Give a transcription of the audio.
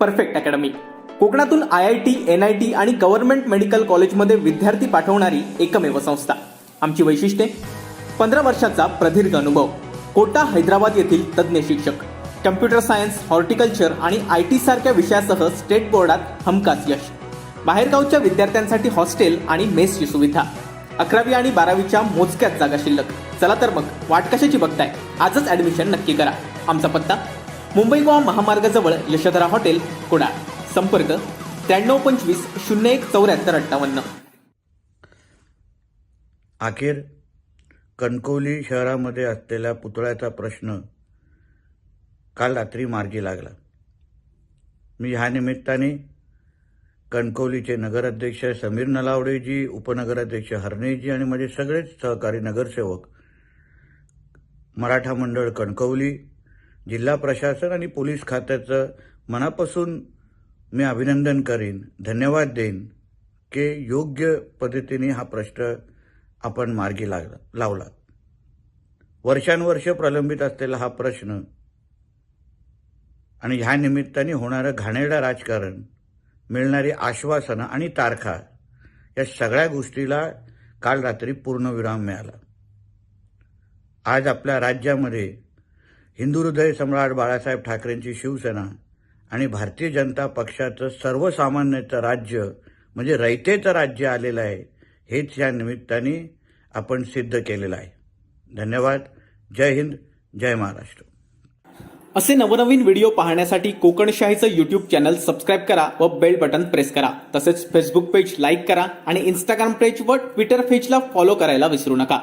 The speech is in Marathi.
परफेक्ट अकॅडमी कोकणातून IIT, NIT आणि गव्हर्नमेंट मेडिकल कॉलेजमध्ये विद्यार्थी पाठवणारी एकमेव संस्था. आमची वैशिष्ट्ये: 15 वर्षाचा प्रदीर्घ अनुभव, कोटा हैदराबाद येथील तज्ज्ञ शिक्षक, कम्प्युटर सायन्स, हॉर्टिकल्चर आणि IT सारख्या विषयासह स्टेट बोर्डात हमखास यश, बाहेरगावच्या विद्यार्थ्यांसाठी हॉस्टेल आणि मेसची सुविधा, 11वी आणि 12वीच्या मोजक्याच जागा शिल्लक. चला तर मग वाट कशाची बघताय, आजच ॲडमिशन नक्की करा. आमचा पत्ता: मुंबई गोवा महामार्गाजवळ यशोधरा हॉटेल, कुडाळ. संपर्क 9325 01 74 58. अखेर कणकवली शहरामध्ये असलेल्या पुतळ्याचा प्रश्न काल रात्री मार्गी लागला. मी ह्या निमित्ताने कणकवलीचे नगराध्यक्ष समीर नलावडेजी, उपनगराध्यक्ष हरणेजी आणि माझे सगळेच सहकारी नगरसेवक, मराठा मंडळ कणकवली, जिल्हा प्रशासन आणि पोलीस खात्याचं मनापासून मी अभिनंदन करीन, धन्यवाद देईन की योग्य पद्धतीने हा प्रश्न आपण मार्गी लावला. वर्षानुवर्ष प्रलंबित असलेला हा प्रश्न आणि ह्या निमित्ताने होणारं घाणेरडं राजकारण, मिळणारी आश्वासनं आणि तारखा, या सगळ्या गोष्टीला काल रात्री पूर्णविराम मिळाला. आज आपल्या राज्यामध्ये हिंदू हृदय सम्राट बाळासाहेब ठाकरेंची शिवसेना आणि भारतीय जनता पक्षाचं सर्वसामान्याचं राज्य म्हणजे रयतेचं राज्य आलेलं आहे. हेच या निमित्ताने आपण सिद्ध केलेलं आहे. धन्यवाद. जय हिंद, जय महाराष्ट्र. असे नवनवीन व्हिडिओ पाहण्यासाठी कोकणशाहीचं यूट्यूब चॅनल सबस्क्राईब करा व बेल बटन प्रेस करा. तसेच फेसबुक पेज लाईक करा आणि इंस्टाग्राम पेज व ट्विटर पेजला फॉलो करायला विसरू नका.